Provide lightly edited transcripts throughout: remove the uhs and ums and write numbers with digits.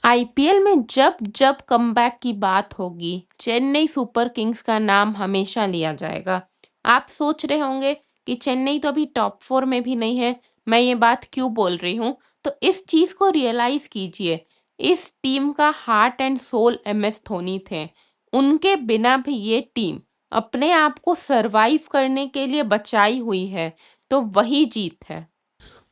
IPL में जब जब कमबैक की बात होगी, चेन्नई सुपर किंग्स का नाम हमेशा लिया जाएगा। आप सोच रहे होंगे कि चेन्नई तो अभी टॉप 4 में भी नहीं है, मैं ये बात क्यों बोल रही हूँ? तो इस चीज़ को रियलाइज़ कीजिए, इस टीम का heart and soul MS Dhoni थे। उनके बिना भी ये टीम अपने आप को सर्वाइव करने के लिए बचाई हुई है, तो वही जीत है।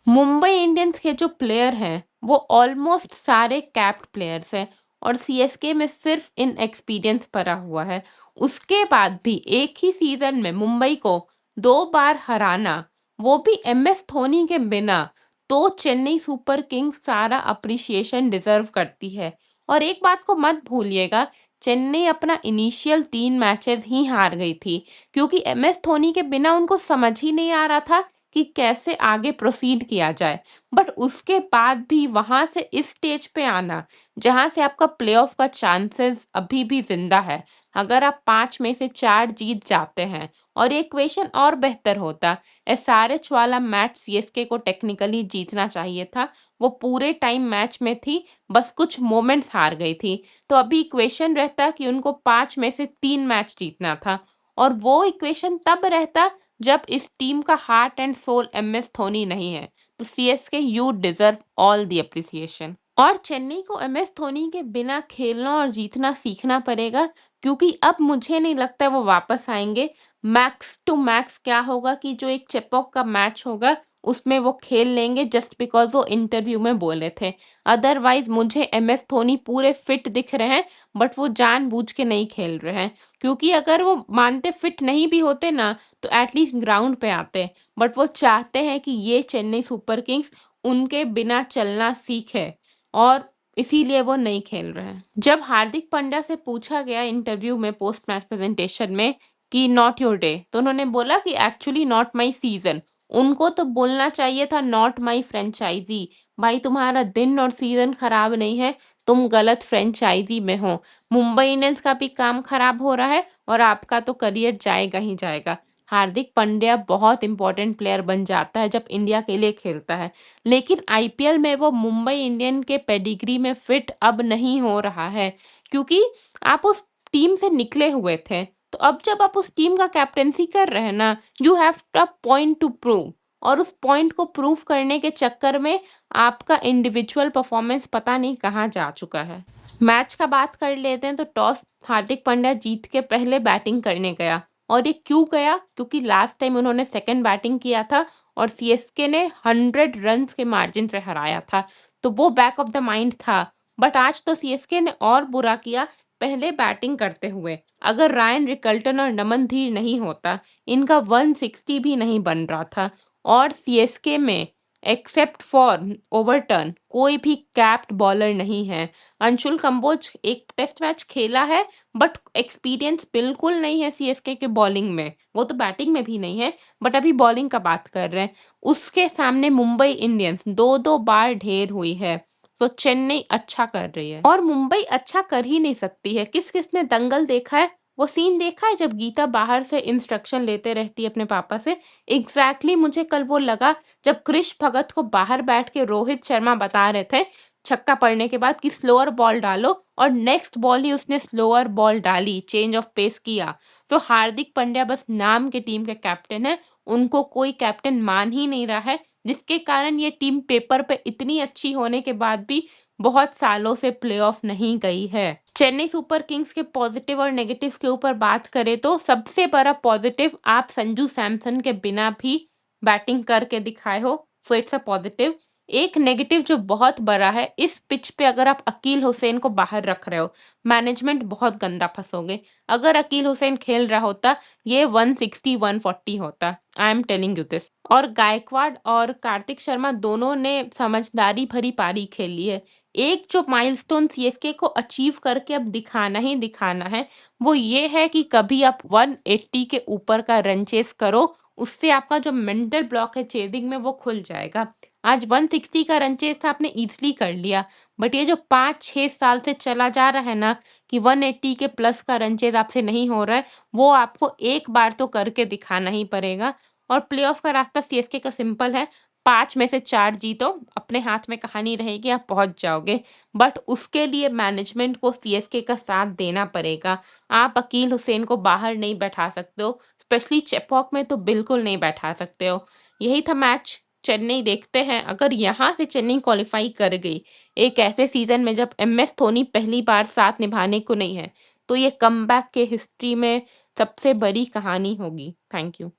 मुंबई इंडियंस के जो प्लेयर हैं वो ऑलमोस्ट सारे कैप्ड प्लेयर्स हैं और सीएसके में सिर्फ इनएक्सपीरियंस भरा हुआ है। उसके बाद भी एक ही सीजन में मुंबई को 2 बार हराना, वो भी एमएस धोनी के बिना, तो चेन्नई सुपर किंग्स सारा अप्रिसिएशन डिजर्व करती है। और एक बात को मत भूलिएगा, चेन्नई अपना इनिशियल 3 मैचेस ही हार गई थी क्योंकि एमएस धोनी के बिना उनको समझ ही नहीं आ रहा था कि कैसे आगे प्रोसीड किया जाए। बट उसके बाद भी वहां से इस स्टेज पे आना, जहां से आपका प्लेऑफ का चांसेस अभी भी जिंदा है, अगर आप 5 में से 4 जीत जाते हैं। और ये इक्वेशन और बेहतर होता, एसआरएच वाला मैच सीएसके को टेक्निकली जीतना चाहिए था, वो पूरे टाइम मैच में थी, बस कुछ मोमेंट्स हार गई थी। तो अभी इक्वेशन रहता कि उनको 5 में से 3 मैच जीतना था। और वो इक्वेशन तब रहता जब इस टीम का heart and soul MS Dhoni नहीं है। तो CSK you deserve all the appreciation. और चेन्नई को एमएस धोनी के बिना खेलना और जीतना सीखना पड़ेगा, क्योंकि अब मुझे नहीं लगता वो वापस आएंगे। मैक्स टू मैक्स क्या होगा कि जो एक चेपॉक का मैच होगा उसमें वो खेल लेंगे, जस्ट बिकॉज वो इंटरव्यू में बोले थे। अदरवाइज मुझे एमएस धोनी पूरे फिट दिख रहे हैं, बट वो जानबूझ के नहीं खेल रहे हैं। क्योंकि अगर वो मानते फिट नहीं भी होते ना, तो एटलीस्ट ग्राउंड पे आते। बट वो चाहते हैं कि ये चेन्नई सुपर किंग्स उनके बिना चलना सीखे, और इसीलिए वो नहीं खेल रहे हैं। जब हार्दिक पांड्या से पूछा गया इंटरव्यू में पोस्ट मैच प्रेजेंटेशन में कि नॉट योर डे, तो उन्होंने बोला कि एक्चुअली नॉट माई सीजन। उनको तो बोलना चाहिए था नॉट माई फ्रेंचाइजी। भाई, तुम्हारा दिन और सीजन खराब नहीं है, तुम गलत फ्रेंचाइजी में हो। मुंबई इंडियंस का भी काम खराब हो रहा है और आपका तो करियर जाएगा ही जाएगा। हार्दिक पांड्या बहुत इंपॉर्टेंट प्लेयर बन जाता है जब इंडिया के लिए खेलता है, लेकिन आईपीएल में वो मुंबई इंडियन के पेडिग्री में फिट अब नहीं हो रहा है, क्योंकि आप उस टीम से निकले हुए थे। तो अब जब आप उस टीम का कैप्टेंसी कर रहे हैं ना, you have a point two prove. और उस पॉइंट को प्रूव करने के चक्कर में आपका इंडिविजुअल परफॉर्मेंस पता नहीं कहाँ जा चुका है। मैच का बात कर लेते हैं, तो टॉस हार्दिक पांड्या जीत के पहले बैटिंग करने गया। और ये क्यों गया? क्योंकि लास्ट टाइम उन्होंने सेकंड बैटिंग किया था और सीएसके ने 100 रन्स के मार्जिन से हराया था, तो वो बैक ऑफ द माइंड था। बट आज तो सीएसके ने और बुरा किया पहले बैटिंग करते हुए। अगर रायन रिकल्टन और नमन धीर नहीं होता, इनका 160 भी नहीं बन रहा था। और सीएसके में एक्सेप्ट फॉर ओवरटर्न कोई भी कैप्ड बॉलर नहीं है। अंशुल कंबोज एक टेस्ट मैच खेला है, बट एक्सपीरियंस बिल्कुल नहीं है सीएसके के बॉलिंग में। वो तो बैटिंग में भी नहीं है, बट अभी बॉलिंग का बात कर रहे हैं। उसके सामने मुंबई इंडियंस 2-2 बार ढेर हुई है। तो चेन्नई अच्छा कर रही है और मुंबई अच्छा कर ही नहीं सकती है। किस किस ने दंगल देखा है? वो सीन देखा है जब गीता बाहर से इंस्ट्रक्शन लेते रहती है अपने पापा से। मुझे कल वो लगा जब कृष भगत को बाहर बैठ के रोहित शर्मा बता रहे थे छक्का पड़ने के बाद कि स्लोअर बॉल डालो, और नेक्स्ट बॉल ही उसने स्लोअर बॉल डाली, चेंज ऑफ पेस किया। तो हार्दिक पांड्या बस नाम के टीम के कैप्टन है, उनको कोई कैप्टन मान ही नहीं रहा है, जिसके कारण ये टीम पेपर पे इतनी अच्छी होने के बाद भी बहुत सालों से प्लेऑफ नहीं गई है। चेन्नई सुपर किंग्स के पॉजिटिव और नेगेटिव के ऊपर बात करें तो सबसे बड़ा पॉजिटिव, आप संजू सैमसन के बिना भी बैटिंग करके दिखाए हो, सो इट्स अ पॉजिटिव। एक नेगेटिव जो बहुत बड़ा है, इस पिच पे अगर आप अकील हुसैन को बाहर रख रहे हो, मैनेजमेंट बहुत गंदा फंसोगे। अगर अकील हुसैन खेल रहा होता, ये 160-140 होता। I am telling you this. और गायकवाड और कार्तिक शर्मा दोनों ने समझदारी भरी पारी खेली है। एक जो माइलस्टोन सीएसके को अचीव करके अब दिखाना ही दिखाना है, वो ये है कि कभी आप 180 के ऊपर का रन चेस करो, उससे आपका जो मेंटल ब्लॉक है चेजिंग में वो खुल जाएगा। आज 160 का रन चेस था, आपने इजीली कर लिया। बट ये जो 5-6 साल से चला जा रहा है ना कि 180 के प्लस का रन चेस आपसे नहीं हो रहा है, वो आपको एक बार तो करके दिखाना ही पड़ेगा। और प्लेऑफ का रास्ता सीएसके का सिंपल है, 5 में से 4 जीतो, अपने हाथ में कहानी रहेगी, आप पहुँच जाओगे। बट उसके लिए मैनेजमेंट को सीएसके का साथ देना पड़ेगा। आप अकील हुसैन को बाहर नहीं बैठा सकते हो, स्पेशली चेपॉक में तो बिल्कुल नहीं बैठा सकते हो। यही था मैच, चेन्नई देखते हैं, अगर यहाँ से चेन्नई क्वालीफाई कर गई, एक ऐसे सीज़न में जब एमएस धोनी पहली बार साथ निभाने को नहीं है, तो ये कमबैक के हिस्ट्री में सबसे बड़ी कहानी होगी। Thank you.